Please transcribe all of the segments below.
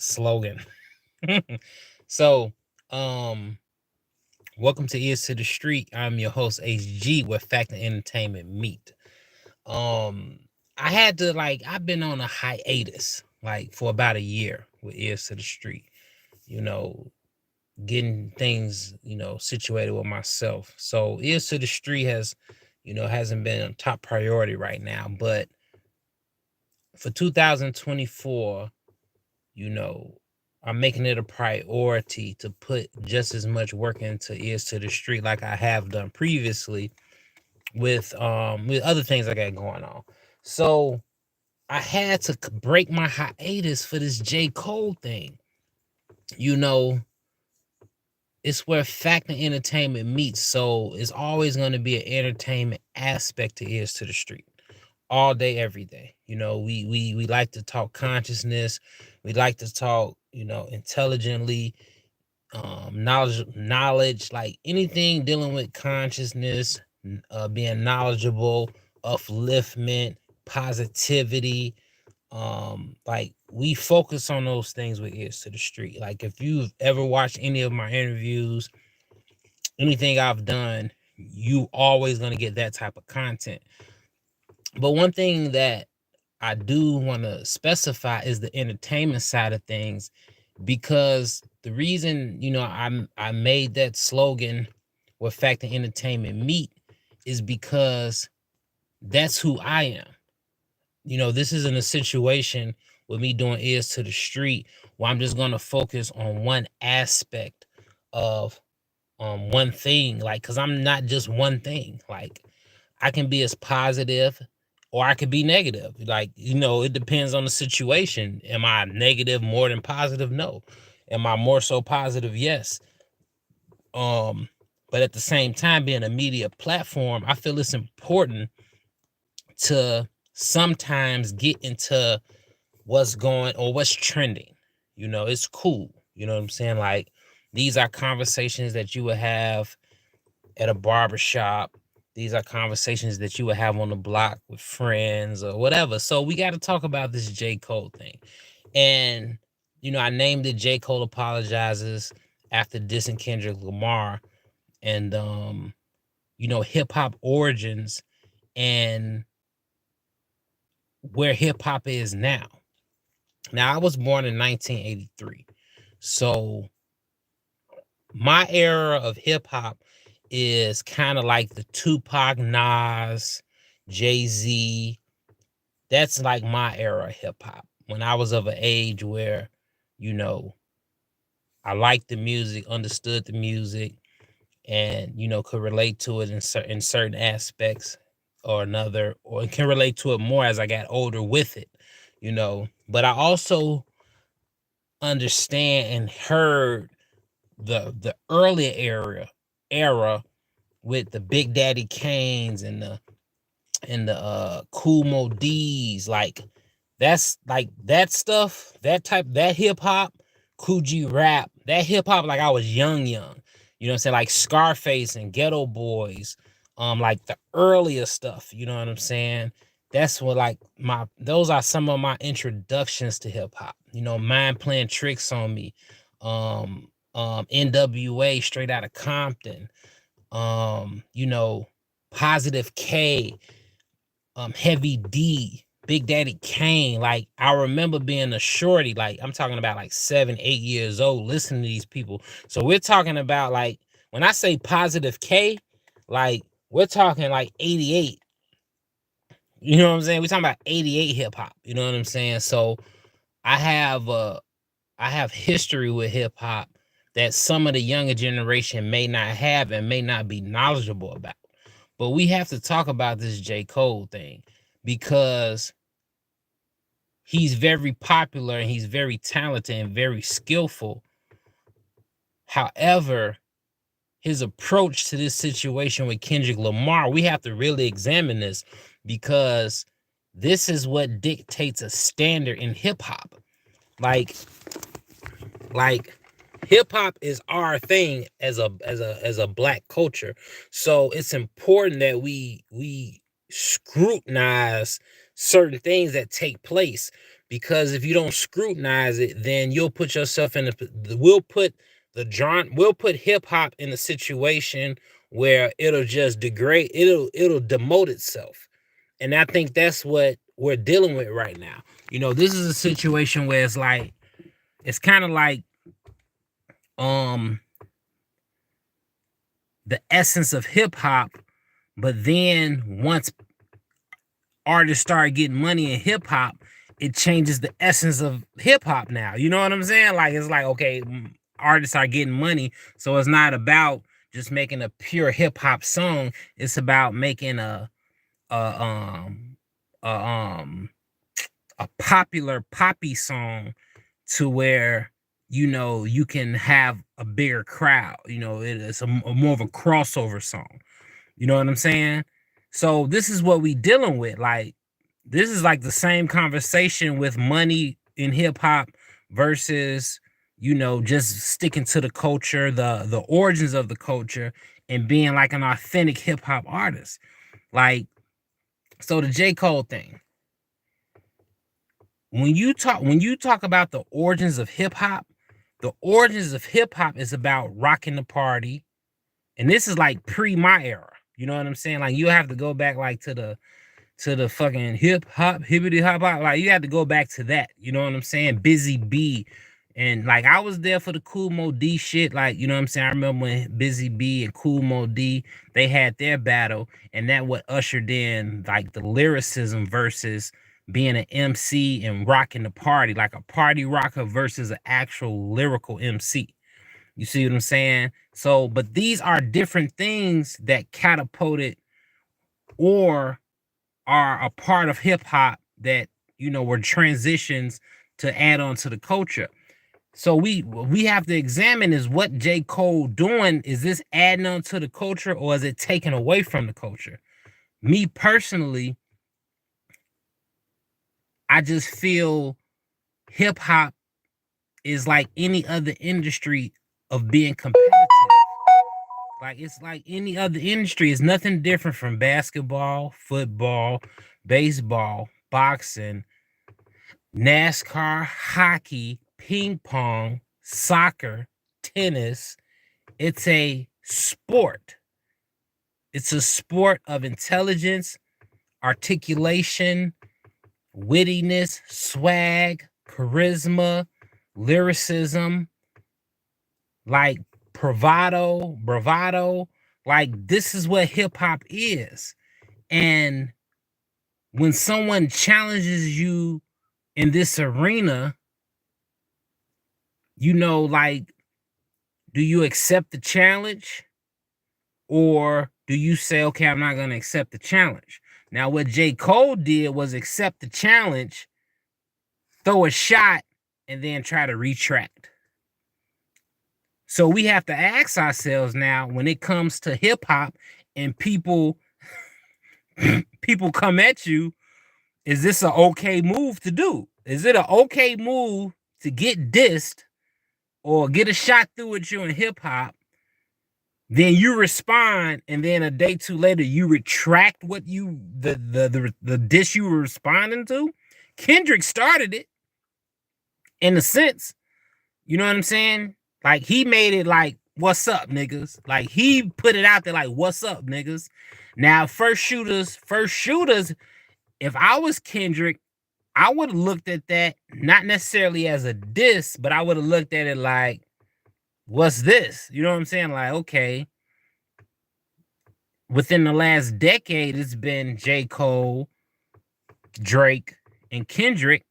slogan. So, um, welcome to Ears to the Street. I'm your host HG, where fact and entertainment meet. Um, I had to I've been on a hiatus for about a year with Ears to the Street. You know, getting things situated with myself. So Ears to the Street hasn't been a top priority right now, but for 2024, you know, I'm making it a priority to put just as much work into Ears to the Street like I have done previously with other things I got going on. So I had to break my hiatus for this J. Cole thing. You know, it's where fact and entertainment meets. So it's always going to be an entertainment aspect to Ears to the Street. All day, every day. We like to talk consciousness. We like to talk, intelligently, knowledge, like anything dealing with consciousness, being knowledgeable, upliftment, positivity. Like we focus on those things with Ears to the Street. Like if you've ever watched any of my interviews, anything I've done, you always gonna get that type of content. But one thing that I do want to specify is the entertainment side of things, because the reason I made that slogan where fact and entertainment meet is because that's who I am. This isn't a situation with me doing Ears to the Street where I'm just going to focus on one aspect of one thing, like, because I'm not just one thing. Like, I can be as positive or I could be negative. Like, it depends on the situation. Am I negative more than positive? No. Am I more so positive? Yes. But at the same time, being a media platform, I feel it's important to sometimes get into what's going or what's trending. It's cool. You know what I'm saying? Like, these are conversations that you would have at a barbershop. These are conversations that you would have on the block with friends or whatever. So we got to talk about this J. Cole thing. And, I named it J. Cole Apologizes after dissing Kendrick Lamar and, hip hop origins and where hip hop is now. Now, I was born in 1983. So my era of hip hop is kind of like the Tupac, Nas, Jay-Z. That's like my era of hip hop. When I was of an age where, you know, I liked the music, understood the music, and could relate to it in certain aspects or another, or can relate to it more as I got older with it. But I also understand and heard the earlier era with the Big Daddy Kanes and the Cool Mo D's. Like, that's like that stuff, that hip hop, Coogee rap, that hip hop, like I was young. You know what I'm saying? Like Scarface and Ghetto Boys, like the earlier stuff, you know what I'm saying? That's what, like, those are some of my introductions to hip hop. Mind Playing Tricks on Me, NWA, Straight Outta Compton, you know, Positive K, Heavy D, Big Daddy Kane. Like, I remember being a shorty, like, I'm talking about like 7, 8 years old, listening to these people. So we're talking about, like, when I say Positive K, like, we're talking like 88. You know what I'm saying? We're talking about 88 hip hop. You know what I'm saying? So I have history with hip hop that some of the younger generation may not have and may not be knowledgeable about. But we have to talk about this J. Cole thing because he's very popular and he's very talented and very skillful. However, his approach to this situation with Kendrick Lamar, we have to really examine this, because this is what dictates a standard in hip hop. Like hip hop is our thing as a black culture. So it's important that we scrutinize certain things that take place, because if you don't scrutinize it, then you'll put yourself in we'll put hip hop in a situation where it'll just degrade, it'll demote itself. And I think that's what we're dealing with right now. This is a situation where it's kind of like um the essence of hip hop, but then once artists start getting money in hip hop, it changes the essence of hip hop now. You know what I'm saying? Like, it's like, okay, artists are getting money, so it's not about just making a pure hip hop song. It's about making a um a um a popular poppy song to where you can have a bigger crowd. It's a more of a crossover song. You know what I'm saying? So this is what we dealing with. Like, this is like the same conversation with money in hip hop versus just sticking to the culture, the origins of the culture, and being like an authentic hip hop artist. Like, so the J. Cole thing. When you talk about the origins of hip hop, the origins of hip hop is about rocking the party. And this is like pre my era. You know what I'm saying? Like, you have to go back like to the fucking hip hop, hippity hop hop. Like, you have to go back to that. You know what I'm saying? Busy B. And like, I was there for the Cool Mo D shit. Like, you know what I'm saying? I remember when Busy B and Cool Mo D, they had their battle, and that what ushered in like the lyricism versus being an MC and rocking the party, like a party rocker versus an actual lyrical MC. You see what I'm saying? So, but these are different things that catapulted or are a part of hip hop that were transitions to add on to the culture. So we have to examine, is what J. Cole doing, is this adding on to the culture or is it taking away from the culture? Me personally, I just feel hip hop is like any other industry of being competitive. Like, it's like any other industry. It's nothing different from basketball, football, baseball, boxing, NASCAR, hockey, ping pong, soccer, tennis. It's a sport. It's a sport of intelligence, articulation, wittiness, swag, charisma, lyricism, like bravado. Like, this is what hip hop is. And when someone challenges you in this arena, like, do you accept the challenge or do you say, okay, I'm not going to accept the challenge? Now, what J. Cole did was accept the challenge, throw a shot, and then try to retract. So we have to ask ourselves now, when it comes to hip hop and people come at you, is this an okay move to do? Is it an okay move to get dissed or get a shot through at you in hip hop? Then you respond, and then a day two later you retract what the diss you were responding to. Kendrick started it, in a sense. You know what I'm saying? Like, he made it like, what's up, niggas? Like, he put it out there like, what's up, niggas? Now, first shooters, if I was Kendrick, I would have looked at that not necessarily as a diss, but I would have looked at it like, what's this? You know what I'm saying? Like, okay, within the last decade, it's been J. Cole, Drake, and Kendrick.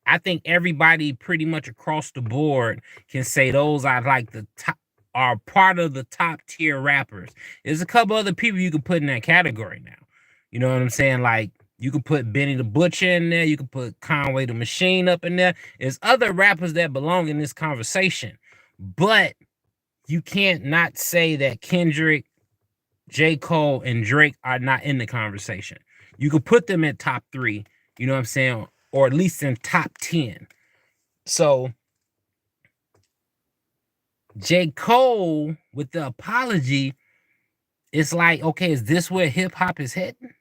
I think everybody pretty much across the board can say those are like the top, are part of the top tier rappers. There's a couple other people you can put in that category now. You know what I'm saying? Like, you can put Benny the Butcher in there. You can put Conway the Machine up in there. There's other rappers that belong in this conversation. But you can't not say that Kendrick, J. Cole, and Drake are not in the conversation. You could put them in top 3, you know what I'm saying? Or at least in top 10. So J. Cole, with the apology, it's like, okay, is this where hip hop is heading?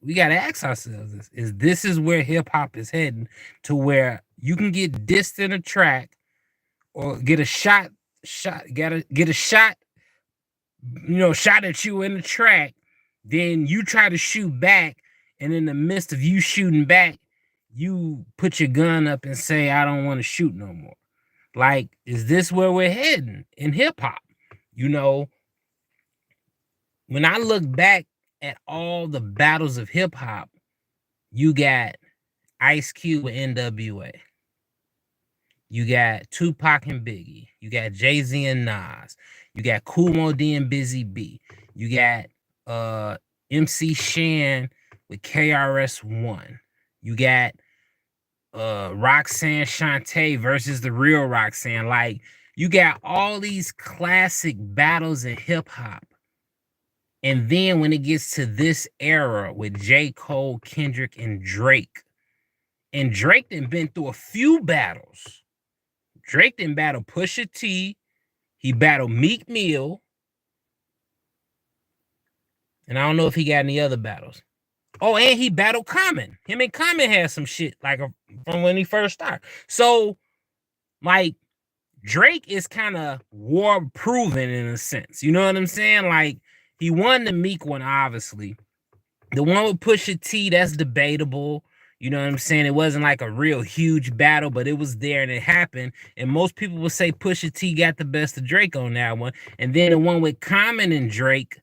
we gotta ask ourselves this is where hip hop is heading, to where you can get dissed in a track or get a shot, gotta get a shot, shot at you in the track, then you try to shoot back, and in the midst of you shooting back, you put your gun up and say, I don't want to shoot no more. Like, is this where we're heading in hip hop? When I look back at all the battles of hip hop, you got Ice Cube with NWA. You got Tupac and Biggie. You got Jay-Z and Nas. You got Kool Moe Dee and Busy B. You got MC Shan with KRS-One. You got Roxanne Shante versus the real Roxanne. Like, you got all these classic battles in hip hop. And then when it gets to this era with J. Cole, Kendrick, and Drake done been through a few battles. Drake done battled Pusha T. He battled Meek Mill. And I don't know if he got any other battles. Oh, and he battled Common. Him and Common had some shit like from when he first started. So, like, Drake is kind of war proven in a sense. You know what I'm saying? Like, he won the Meek one, obviously. The one with Pusha T, that's debatable. You know what I'm saying? It wasn't like a real huge battle, but it was there and it happened. And most people would say Pusha T got the best of Drake on that one. And then the one with Common and Drake,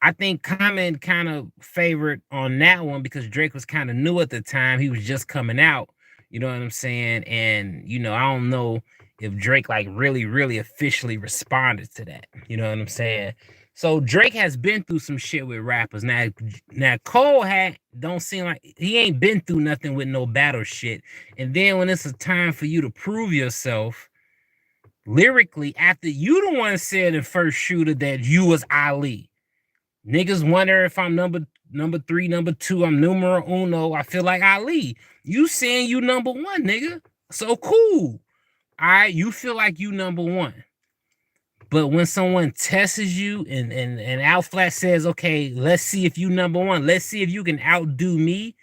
I think Common kind of favored on that one because Drake was kind of new at the time. He was just coming out. You know what I'm saying? And, I don't know if Drake like really, really officially responded to that. You know what I'm saying? So Drake has been through some shit with rappers. Now Cole don't seem like he ain't been through nothing with no battle shit. And then when it's a time for you to prove yourself lyrically, after you the one said in First Shooter that you was Ali. Niggas wonder if I'm number 3, number 2, I'm numero uno. I feel like Ali. You saying you number 1, nigga. So cool. All right, you feel like you number 1. But when someone tests you and Outflat says, okay, let's see if you number 1. Let's see if you can outdo me.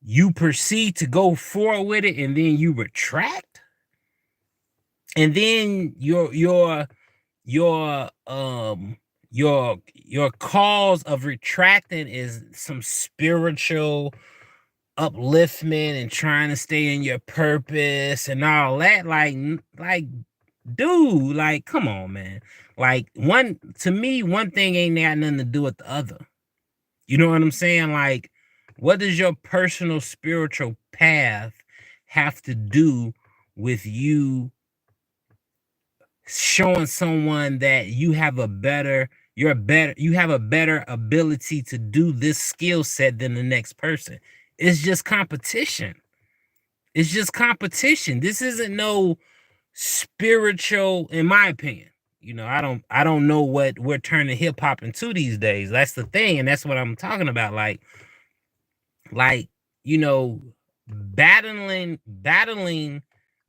You proceed to go forward with it, and then you retract. And then your cause of retracting is some spiritual upliftment and trying to stay in your purpose and all that. Like, dude, like, come on, man. Like, one thing ain't got nothing to do with the other. You know what I'm saying? Like, what does your personal spiritual path have to do with you showing someone that you have a better ability to do this skill set than the next person? It's just competition. This isn't no spiritual, in my opinion. I don't know what we're turning hip hop into these days. That's the thing, and that's what I'm talking about. Like, battling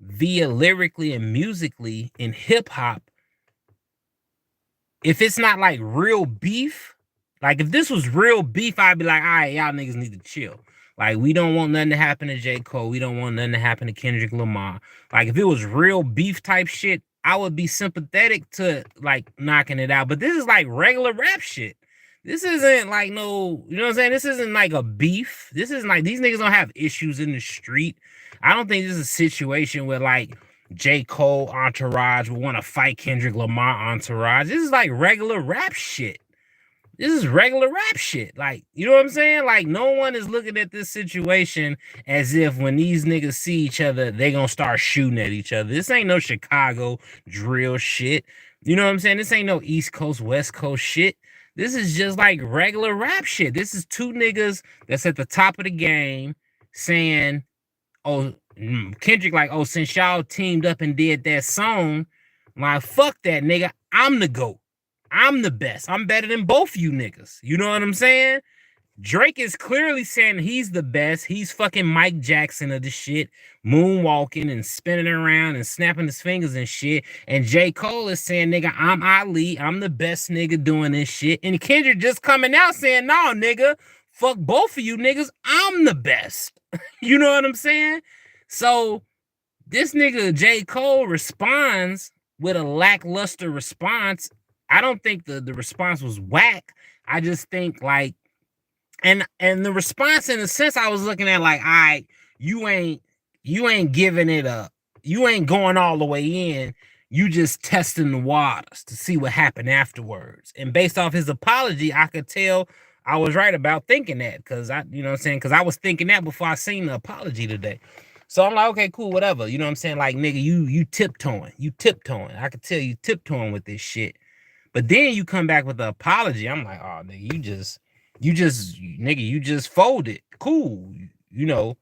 via lyrically and musically in hip hop. If it's not like real beef, like if this was real beef, I'd be like, all right, y'all niggas need to chill. Like, we don't want nothing to happen to J. Cole. We don't want nothing to happen to Kendrick Lamar. Like, if it was real beef type shit, I would be sympathetic to, like, knocking it out. But this is, like, regular rap shit. This isn't, like, no, you know what I'm saying? This isn't, like, a beef. This isn't, like, these niggas don't have issues in the street. I don't think this is a situation where, like, J. Cole entourage will want to fight Kendrick Lamar entourage. This is, like, regular rap shit. This is regular rap shit. Like, you know what I'm saying? Like, no one is looking at this situation as if when these niggas see each other, they gonna start shooting at each other. This ain't no Chicago drill shit. You know what I'm saying? This ain't no East Coast, West Coast shit. This is just like regular rap shit. This is two niggas that's at the top of the game saying, oh, Kendrick like, oh, since y'all teamed up and did that song, like, fuck that, nigga. I'm the GOAT. I'm the best. I'm better than both you niggas. You know what I'm saying? Drake is clearly saying he's the best. He's fucking Mike Jackson of the shit, moonwalking and spinning around and snapping his fingers and shit. And J. Cole is saying, nigga, I'm Ali. I'm the best nigga doing this shit. And Kendrick just coming out saying, no, nigga, fuck both of you niggas. I'm the best. You know what I'm saying? So this nigga J. Cole responds with a lackluster response. I don't think the response was whack. I just think like, and the response in a sense I was looking at like, all right, you ain't giving it up. You ain't going all the way in. You just testing the waters to see what happened afterwards. And based off his apology, I could tell I was right about thinking that because you know what I'm saying? Because I was thinking that before I seen the apology today. So I'm like, okay, cool, whatever. You know what I'm saying? Like, nigga, you tiptoeing. You tiptoeing. I could tell you tiptoeing with this shit. But then you come back with the apology. I'm like, oh, nigga, you just folded. Cool. You know,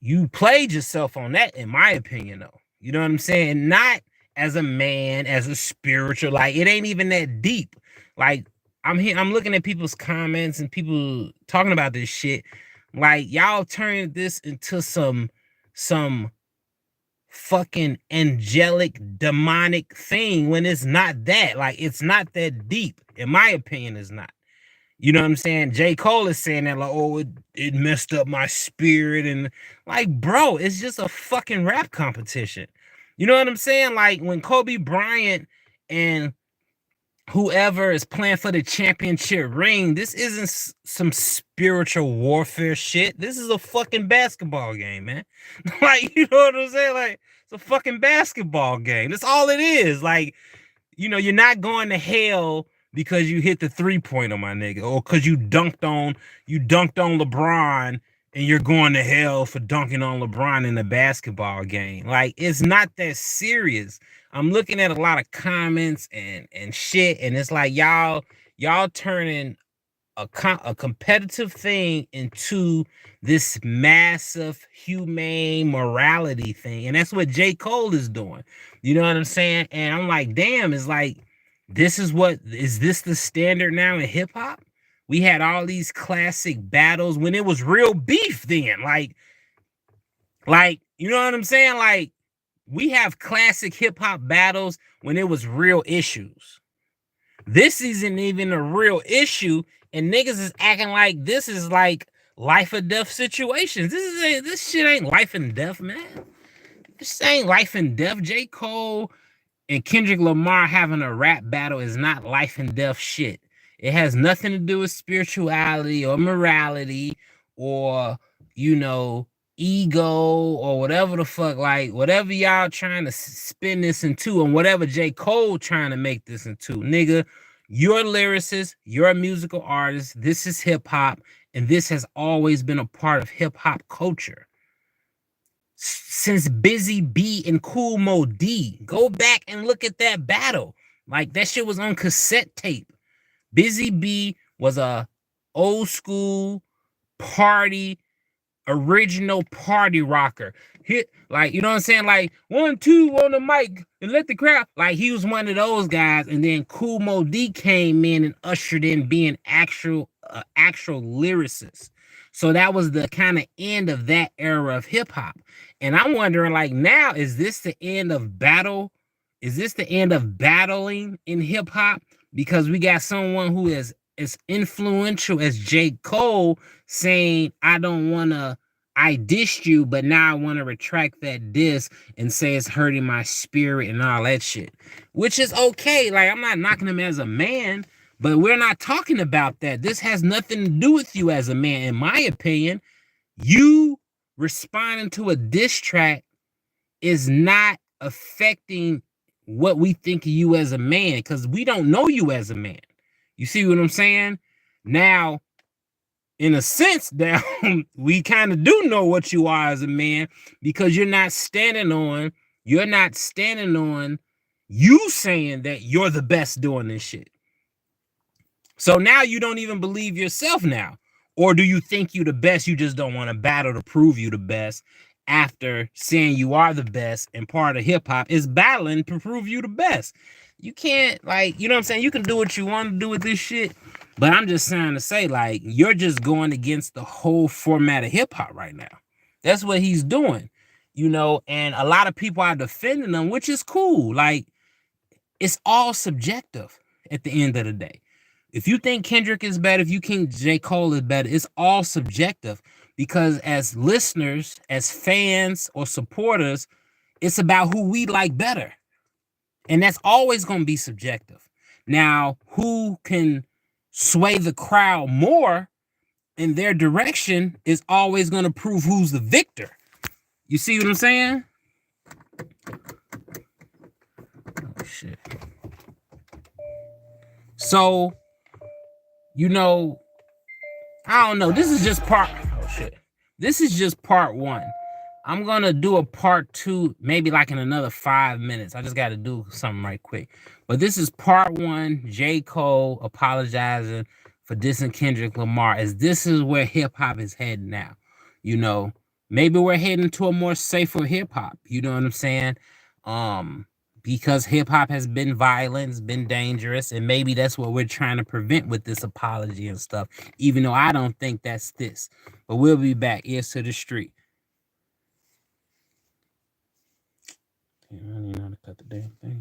you played yourself on that, in my opinion, though. You know what I'm saying? Not as a man, as a spiritual, like it ain't even that deep. Like I'm looking at people's comments and people talking about this shit. Like y'all turned this into some fucking angelic demonic thing when it's not that. Like it's not that deep. In my opinion, it's not. You know what I'm saying? J. Cole is saying that like, oh, it messed up my spirit. And like, bro, it's just a fucking rap competition. You know what I'm saying? Like when Kobe Bryant and whoever is playing for the championship ring, this isn't some spiritual warfare shit. This is a fucking basketball game, man. Like, you know what I'm saying? Like, it's a fucking basketball game. That's all it is. Like, you know, you're not going to hell because you hit the 3-pointer, my nigga, or because you dunked on LeBron and you're going to hell for dunking on LeBron in a basketball game. Like, it's not that serious. I'm looking at a lot of comments and shit, and it's like y'all turning a competitive thing into this massive humane morality thing, and that's what J. Cole is doing. You know what I'm saying? And I'm like, damn, it's like is this the standard now in hip hop? We had all these classic battles when it was real beef then. Like, you know what I'm saying? Like, we have classic hip hop battles when it was real issues. This isn't even a real issue, and niggas is acting like this is like life or death situations. This shit ain't life and death, man. This ain't life and death. J. Cole and Kendrick Lamar having a rap battle is not life and death shit. It has nothing to do with spirituality or morality or, you know, ego or whatever the fuck, like whatever y'all trying to spin this into and whatever J. Cole trying to make this into. Nigga, you're a lyricist, you're a musical artist, this is hip hop, and this has always been a part of hip hop culture. Since Busy B and Cool Mo D. Go back and look at that battle. Like that shit was on cassette tape. Busy B was a old school party, original party rocker. Hit like, you know what I'm saying? Like 1, 2 on the mic and let the crowd. Like he was one of those guys. And then Cool Mo D came in and ushered in being actual lyricist. So that was the kind of end of that era of hip hop. And I'm wondering, like, now, is this the end of battle? Is this the end of battling in hip hop? Because we got someone who is as influential as J. Cole saying, I dissed you, but now I want to retract that diss and say it's hurting my spirit and all that shit. Which is okay. Like, I'm not knocking him as a man, but we're not talking about that. This has nothing to do with you as a man. In my opinion, you responding to a diss track is not affecting what we think of you as a man because we don't know you as a man. You see what I'm saying? Now, in a sense, now we kind of do know what you are as a man because you're not standing on you saying that you're the best doing this shit. So now you don't even believe yourself now. Or do you think you the best? You just don't want to battle to prove you the best after saying you are the best, and part of hip hop is battling to prove you the best. You can't, like, you know what I'm saying? You can do what you want to do with this shit, But I'm just trying to say, like, you're just going against the whole format of hip hop right now. That's what he's doing, and a lot of people are defending him, which is cool. Like, it's all subjective at the end of the day. If you think Kendrick is better, if you think J. Cole is better, it's all subjective, because as listeners, as fans or supporters, it's about who we like better. And that's always going to be subjective. Now, who can sway the crowd more in their direction is always going to prove who's the victor. You see what I'm saying? Oh, shit. So, I don't know. This is just part. Oh, shit. This is just part one. I'm going to do a part two, maybe like in another 5 minutes. I just got to do something right quick. But this is part one. J. Cole apologizing for dissing Kendrick Lamar, as this is where hip hop is heading now. Maybe we're heading to a more safer hip hop. You know what I'm saying? Because hip hop has been violent, it's been dangerous, and maybe that's what we're trying to prevent with this apology and stuff, even though I don't think that's this. But we'll be back. Ears to the street. I don't even know how to cut the damn thing.